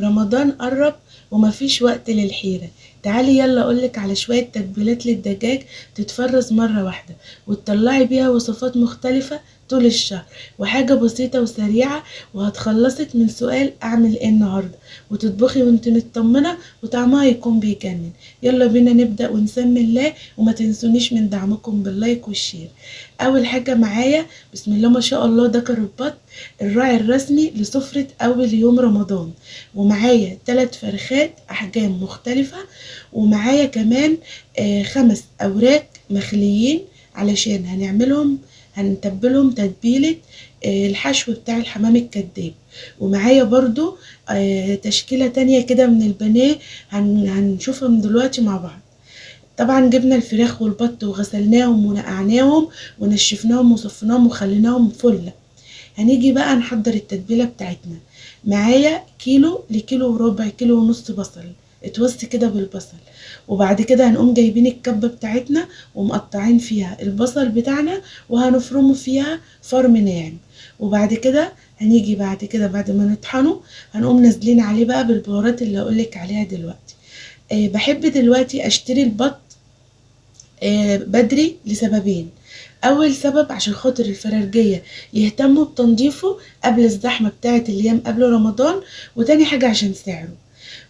رمضان قرب ومفيش وقت للحيرة. تعالي يلا اقولك على شوية تتبيلات للدجاج تتفرز مرة واحدة وتطلعي بيها وصفات مختلفة طول الشهر، وحاجة بسيطة وسريعة وهتخلصك من سؤال اعمل ايه النهاردة، وتطبخي وانت مطمنة وطعمها يكون بيجنن. يلا بينا نبدأ ونسمي الله، وما تنسونيش من دعمكم باللايك والشير. اول حاجة معايا بسم الله ما شاء الله ده كربات الراعي الرسمي لسفرة اول يوم رمضان، ومعايا 3 فرخات احجام مختلفة، ومعايا كمان 5 اوراق مخليين علشان هنتبلهم تتبيلة الحشو بتاع الحمام الكداب. ومعايا برضو تشكيلة تانية كده من البانيه هنشوفها من دلوقتي مع بعض. طبعا جبنا الفراخ والبط وغسلناهم ونقعناهم ونشفناهم وصفناهم وخليناهم فله. هنيجي بقى نحضر التتبيلة بتاعتنا. معايا كيلو لكيلو وربع، كيلو ونص بصل اتوصي كده بالبصل، وبعد كده هنقوم جايبين الكبة بتاعتنا ومقطعين فيها البصل بتاعنا وهنفرمه فيها فرم ناعم. وبعد كده هنيجي بعد ما نطحنه هنقوم نازلين عليه بقى بالبهارات اللي هقولك عليها دلوقتي. بحب دلوقتي اشتري البط بدري لسببين. اول سبب عشان خاطر الفرارجية يهتموا بتنظيفه قبل الزحمة بتاعة الايام قبل رمضان، وتاني حاجة عشان سعره،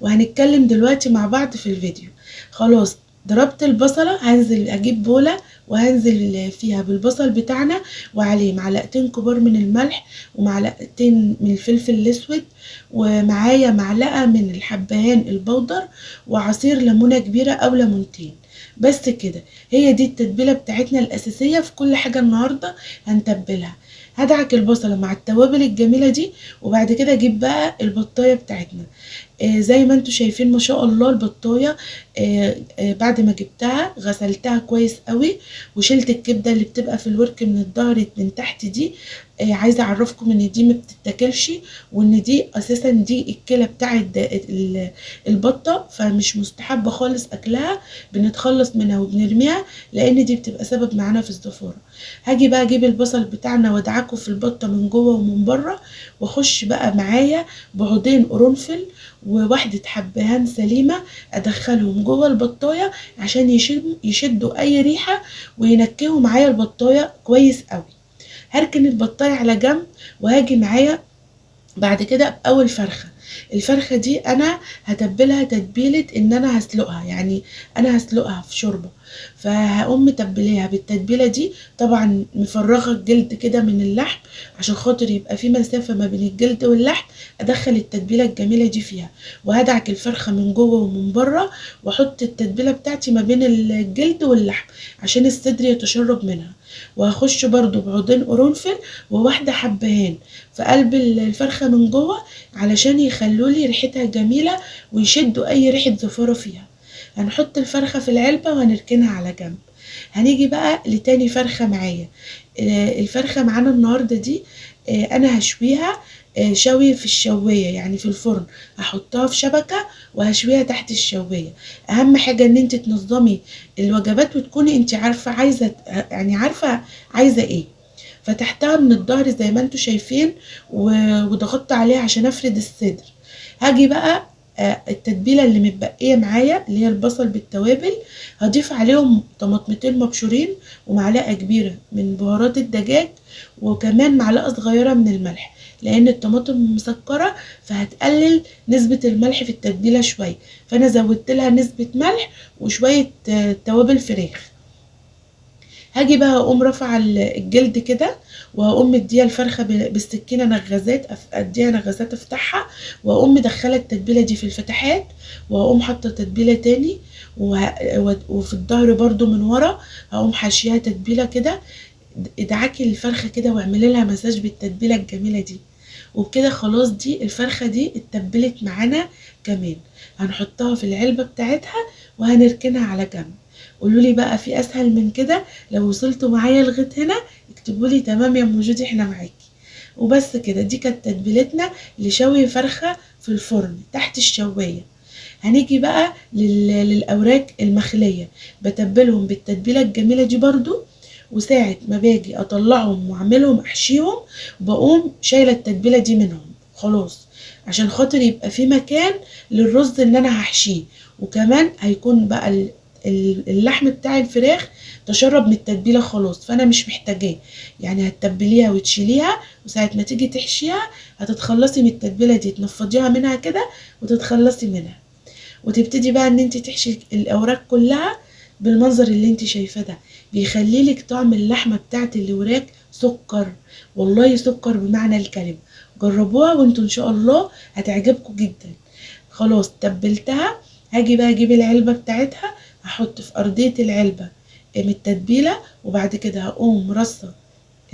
وهنتكلم دلوقتي مع بعض في الفيديو. خلاص ضربت البصلة، هنزل اجيب بولة وهنزل فيها بالبصل بتاعنا وعليه معلقتين كبار من الملح ومعلقتين من الفلفل الاسود، ومعايا معلقة من الحبهان البودر وعصير ليمونة كبيرة او ليمونتين. بس كده، هي دي التتبيلة بتاعتنا الأساسية في كل حاجة النهاردة هنتبلها. هدعك البصلة مع التوابل الجميلة دي، وبعد كده اجيب بقى البطاية بتاعتنا. زي ما انتوا شايفين ما شاء الله البطاية بعد ما جبتها غسلتها كويس قوي وشلت الكبدة اللي بتبقى في الورك من الظهر من تحت دي. عايزة اعرفكم ان دي ما بتتاكلش، وان دي اساسا دي الكلى بتاع البطة، فمش مستحبة خالص اكلها، بنتخلص منها وبنرميها لان دي بتبقى سبب معانا في الزفارة. هاجي بقى اجيب البصل بتاعنا وادعكه في البطة من جوه ومن بره، واخش بقى معايا بعودين قرنفل وواحدة حبهان سليمة ادخلهم جوه البطاية عشان يشدوا اي ريحة وينكهوا معايا البطاية كويس قوي. هركن البطاية على جنب وهاجي معايا بعد كده باول فرخة. الفرخة دي انا هتبلها تتبيلة ان انا هسلقها، يعني انا هسلقها في شوربة، فهقوم متبليها بالتتبيلة دي. طبعا مفرغة الجلد كده من اللحم عشان خاطر يبقى في مسافة ما بين الجلد واللحم، ادخل التتبيلة الجميلة دي فيها وهدعك الفرخة من جوه ومن بره، واحط التتبيلة بتاعتي ما بين الجلد واللحم عشان الصدر يتشرب منها. وهخش برضو بعودين قرنفل وواحدة حبهان في قلب الفرخة من جوه علشان يخلولي ريحتها جميلة ويشدوا اي ريحة زفارة فيها. هنحط الفرخة في العلبة وهنركنها على جنب. هنيجي بقى لتاني فرخة معايا. الفرخة معانا النهاردة دي انا هشويها شوي في الشواية، يعني في الفرن، هحطها في شبكة وهشويها تحت الشواية. اهم حاجة ان انت تنظمي الوجبات وتكوني انت عارفة عايزة ايه. فتحتها من الظهر زي ما انتوا شايفين وضغطت عليها عشان افرد الصدر. هاجي بقى التتبيلة اللي متبقية معايا اللي هي البصل بالتوابل، هضيف عليهم طماطمتين مبشورين ومعلقة كبيرة من بهارات الدجاج وكمان معلقة صغيرة من الملح، لان الطماطم مسكرة فهتقلل نسبة الملح في التتبيلة شوية، فانا زودت لها نسبة ملح وشوية توابل فراخ. هاجي بقى اقوم رافعه الجلد كده وهقوم مديها الفرخه بالسكينه نغزات، اديها نغزات افتحها، واقوم مدخله التتبيله دي في الفتحات، واقوم حاطه تتبيله تاني وفي الظهر برضو من ورا هقوم حاشيها تتبيله كده. ادعكي الفرخه كده واعملي لها مساج بالتتبيله الجميله دي. وبكده خلاص دي الفرخه دي اتبلت معانا كمان. هنحطها في العلبه بتاعتها وهنركنها على جنب. قولولي بقى في اسهل من كده؟ لو وصلتوا معايا لغايه هنا اكتبولي تمام يا ام جودي احنا معاكي. وبس كده، دي كانت تتبيلتنا لشوي فرخه في الفرن تحت الشوايه. هنيجي بقى للاوراق المخليه، بتبلهم بالتتبيله الجميله دي برضو، وساعه ما باجي اطلعهم واعملهم احشيهم بقوم شايله التتبيله دي منهم خلاص، عشان خاطر يبقى في مكان للرز اللي انا هحشيه. وكمان هيكون بقى اللحم بتاع الفراخ تشرب من التتبيله خلاص، فانا مش محتاجاه. يعني هتتبليها وتشيليها، وساعه ما تيجي تحشيها هتتخلصي من التتبيله دي، تنفضيها منها كده وتتخلصي منها، وتبتدي بقى ان انت تحشي الاوراق كلها بالمنظر اللي انت شايفاه ده. بيخليلك طعم اللحمه بتاعت الوراك سكر، والله سكر بمعنى الكلمه. جربوها وانتوا ان شاء الله هتعجبكم جدا. خلاص تبلتها، هاجي بقى اجيب العلبه بتاعتها، هحط في ارضيه العلبه من التتبيله، وبعد كده هقوم رصه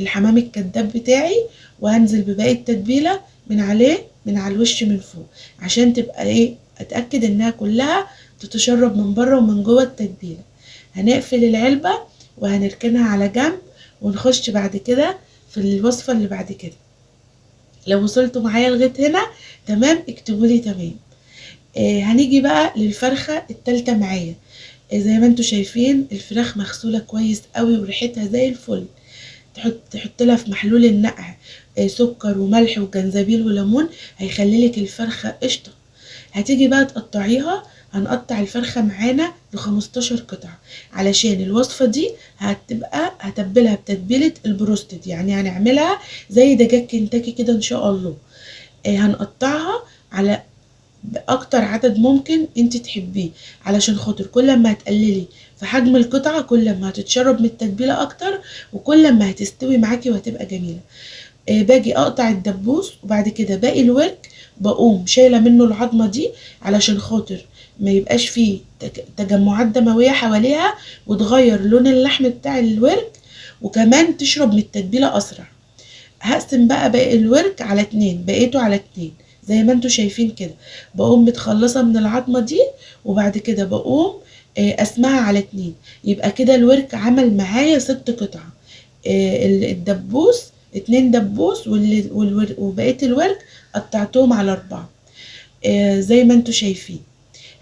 الحمام الكداب بتاعي، وهنزل بباقي التتبيله من عليه من على الوش من فوق، عشان تبقى ايه، اتاكد انها كلها تتشرب من بره ومن جوه التتبيله. هنقفل العلبه وهنركنها على جنب، ونخش بعد كده في الوصفه اللي بعد كده. لو وصلتوا معايا لغايه هنا تمام اكتبولي تمام. هنيجي بقى للفرخه التالتة معايا. زي ما انتوا شايفين الفراخ مغسوله كويس قوي وريحتها زي الفل. تحط لها في محلول النقع سكر وملح وجنزبيل وليمون، هيخليلك الفرخه قشطه. هتيجي بقى تقطعيها، هنقطع الفرخه معانا ل15 قطعه، علشان الوصفه دي هتبلها بتتبيله البروستد، يعني هنعملها زي دجاج كنتاكي كده ان شاء الله. هنقطعها على باكتر عدد ممكن انت تحبيه، علشان خاطر كل ما هتقللي في حجم القطعه كل ما هتتشرب من التتبيله اكتر، وكل ما هتستوي معاكي وهتبقى جميله. باجي اقطع الدبوس، وبعد كده باقي الورك بقوم شايله منه العظمه دي، علشان خاطر ما يبقاش فيه تجمعات دمويه حواليها وتغير لون اللحم بتاع الورك، وكمان تشرب من التتبيله اسرع. هقسم بقى باقي الورك على 2، بقيته على 2 زي ما انتوا شايفين كده. بقوم متخلصه من العظمه دي، وبعد كده بقوم قسمها على 2، يبقى كده الورك عمل معايا 6 قطع. الدبوس 2 دبوس، وبقيه الورك قطعتهم على 4 زي ما انتوا شايفين.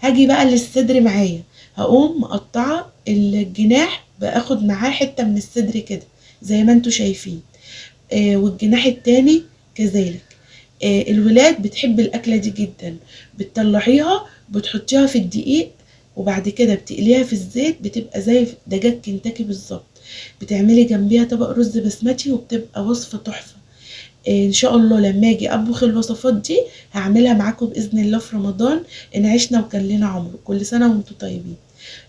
هاجي بقى للصدر معايا، هقوم مقطعه الجناح، باخد معاه حته من الصدر كده زي ما انتوا شايفين، والجناح التاني كذلك. الولاد بتحب الاكله دي جدا، بتطلعيها بتحطيها في الدقيق، وبعد كده بتقليها في الزيت، بتبقى زي دجاج كنتاكي بالظبط. بتعملي جنبيها طبق رز بسمتي، وبتبقى وصفه تحفه. ان شاء الله لما اجي اطبخ الوصفات دي هعملها معاكم باذن الله في رمضان، ان عشنا وكان لنا عمر. كل سنه وانتم طيبين.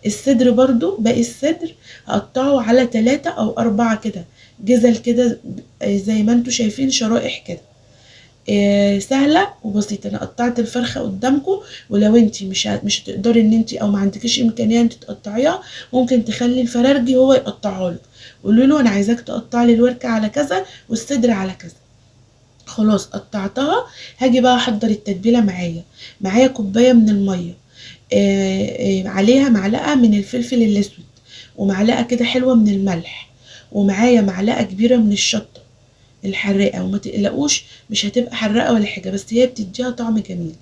الصدر برضو، باقي الصدر هقطعه على 3 أو 4 كده جزل كده، زي ما انتوا شايفين شرائح كده. سهله وبسيطه. انا قطعت الفرخه قدامكم، ولو انت مش هتقدري ان انت او ما عندكيش امكانيه انت تقطعيها، ممكن تخلي الفرارجي هو يقطعها لك. قولوا له انا عايزاك تقطع لي الوركه على كذا والصدر على كذا. خلاص قطعتها. هاجي بقى احضر التتبيله معايا كوبايه من الميه، عليها معلقه من الفلفل الاسود، ومعلقه كده حلوه من الملح، ومعايا معلقه كبيره من الشطه الحراقه. وما تقلقوش مش هتبقى حراقه ولا حاجه، بس هي بتديها طعم جميل.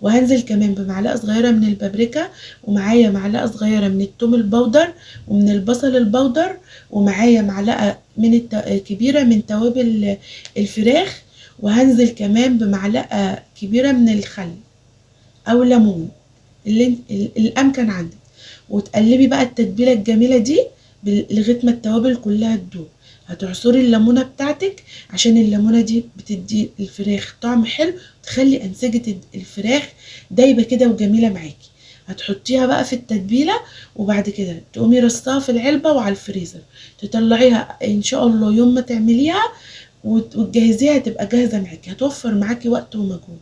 وهنزل كمان بمعلقه صغيره من البابريكا، ومعايا معلقه صغيره من الثوم البودر ومن البصل البودر، ومعايا معلقه كبيره من توابل الفراخ. وهنزل كمان بمعلقه كبيره من الخل او ليمون اللي الامكن عندك. وتقلبي بقى التتبيله الجميله دي لغايه ما التوابل كلها تدوب. هتعصري الليمونه بتاعتك، عشان الليمونه دي بتدي الفراخ طعم حلو، تخلي انسجه الفراخ دايبه كده وجميله معاكي. هتحطيها بقى في التتبيله، وبعد كده تقومي رصاها في العلبه وعلى الفريزر. تطلعيها ان شاء الله يوم ما تعمليها وتجهزيها تبقى جاهزه معاكي، هتوفر معاكي وقت ومجهود.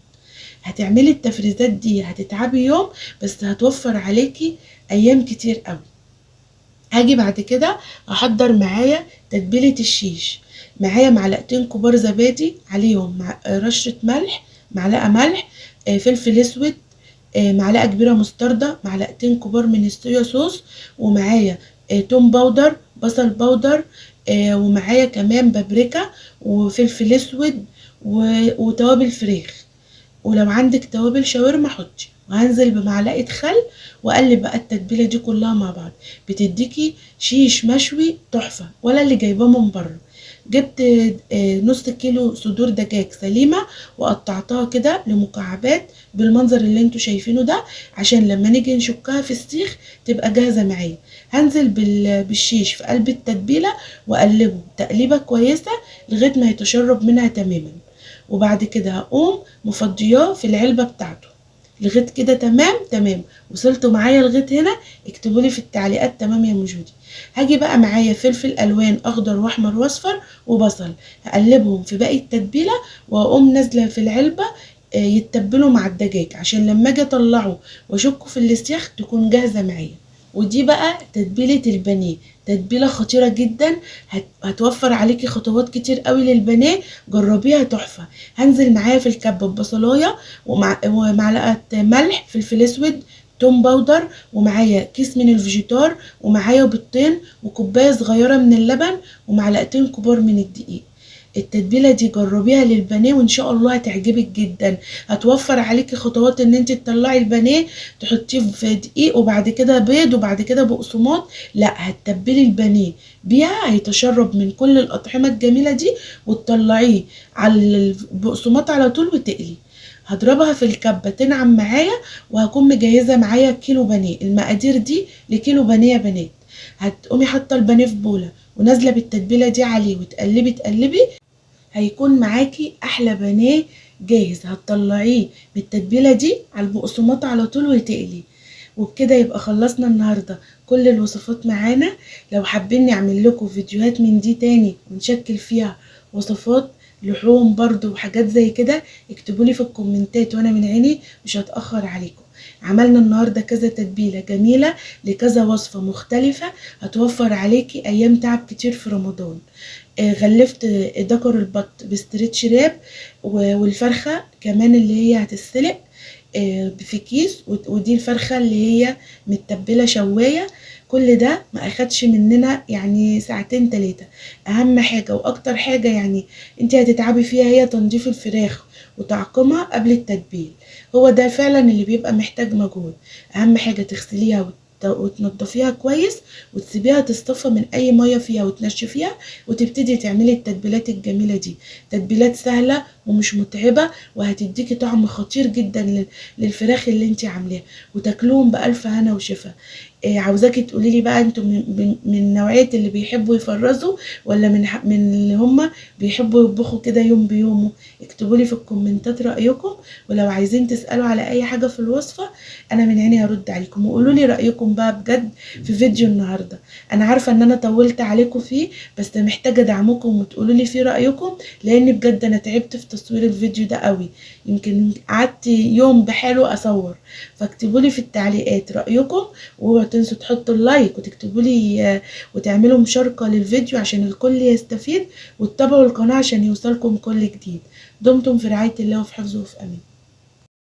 هتعملي التفريزات دي هتتعبي يوم، بس هتوفر عليكي ايام كتير قوي. هاجي بعد كده احضر معايا تتبيله الشيش. معايا معلقتين كبار زبادي، عليهم رشه ملح، معلقه ملح، فلفل اسود، معلقه كبيره مستردة، معلقتين كبار من الصويا صوص، ومعايا توم باودر، بصل باودر، ومعايا كمان بابريكا وفلفل اسود وتوابل فراخ. ولو عندك توابل شاورما حطي. وهنزل بمعلقه خل، واقلب بقى التتبيله دي كلها مع بعض. بتديكي شيش مشوي تحفه، ولا اللي جايباه من بره. جبت نص كيلو صدور دجاج سليمة وقطعتها كده لمكعبات بالمنظر اللي انتوا شايفينه ده، عشان لما نيجي نشكها في السيخ تبقى جاهزة معايا. هنزل بالشيش في قلب التتبيلة واقلبه تقليبة كويسة لغاية ما يتشرب منها تماما، وبعد كده هقوم مفضياه في العلبة بتاعته. لغايه كده تمام تمام؟ وصلتوا معايا لغايه هنا؟ اكتبوا لي في التعليقات تمام يا مجودي. هاجي بقى معايا فلفل الوان اخضر واحمر واصفر وبصل، هقلبهم في باقي التتبيله واقوم نازله في العلبه يتبلوا مع الدجاج، عشان لما اجي اطلعه واشكه في السياخ تكون جاهزه معايا. ودي بقى تتبيله البانيه، تتبيله خطيره جدا، هتوفر عليكي خطوات كتير قوي للبانيه، جربيها تحفه. هنزل معايا في الكبه ببصلايه ومعلقه ملح، فلفل اسود، توم باودر، ومعايا كيس من الفيجيتار، ومعايا بيضتين وكوبايه صغيره من اللبن ومعلقتين كبار من الدقيق. التتبيله دي جربيها للبانيه وان شاء الله هتعجبك جدا، هتوفر عليكي خطوات ان انت تطلعي البانيه تحطيه في دقيق وبعد كده بيض وبعد كده بقسماط. لا، هتتبلي البانيه بيها هيتشرب من كل الاطعمه الجميله دي وتطلعيه على البقسماط على طول وتقلي. هضربها في الكبه تنعم معايا، وهكون مجهزه معايا كيلو بانيه. المقادير دي لكيلو بانيه يا بنات. هتقومي حاطه البانيه في بوله ونازله بالتتبيله دي عليه وتقلبي تقلبي، هيكون معاكي احلى بانيه جاهز. هتطلعيه بالتتبيله دي على البقسماط على طول وتقلي. وبكده يبقى خلصنا النهارده كل الوصفات معانا. لو حابين نعمل لكم فيديوهات من دي تاني ونشكل فيها وصفات لحوم برضو وحاجات زي كده، اكتبولي في الكومنتات وانا من عيني مش هتأخر عليكم. عملنا النهارده كذا تتبيله جميله لكذا وصفه مختلفه، هتوفر عليكي ايام تعب كتير في رمضان. غلفت دكر البط بستريتش راب، والفرخه كمان اللي هي هتتسلق في كيس، ودي الفرخه اللي هي متبله شوايه. كل ده ما اخدش مننا يعني ساعتين 3. اهم حاجه واكتر حاجه يعني انت هتتعبي فيها هي تنظيف الفراخ وتعقيمها قبل التتبيل، هو ده فعلا اللي بيبقى محتاج مجهود. اهم حاجه تغسليها وتنضفيها كويس وتسيبيها تصطفى من اي ميه فيها وتنشفيها، وتبتدي تعملي التتبيلات الجميله دي. تتبيلات سهله ومش متعبه، وهتديكي طعم خطير جدا للفراخ اللي انت عاملاها، وتاكلوهم بالف هنا وشفا. عاوزاكي تقولي لي بقى انتوا من نوعيه اللي بيحبوا يفرزوا، ولا من اللي هم بيحبوا يطبخوا كده يوم بيومه؟ اكتبوا لي في الكومنتات رايكم، ولو عايزين تسالوا على اي حاجه في الوصفه انا من عيني هرد عليكم. وقولوا لي رايكم بقى بجد في فيديو النهارده. انا عارفه ان انا طولت عليكم فيه، بس محتاجه دعمكم وتقولوا لي فيه رايكم، لان بجد انا تعبت في تصوير الفيديو ده قوي، يمكن قعدت يوم بحاله اصور. فاكتبوا لي في التعليقات رايكم، واوعوا تنسوا تحطوا اللايك وتكتبوا لي وتعملوا مشاركه للفيديو عشان الكل يستفيد، وتتابعوا القناه عشان يوصلكم كل جديد. دمتم في رعايه الله وفي حفظه وفي امان.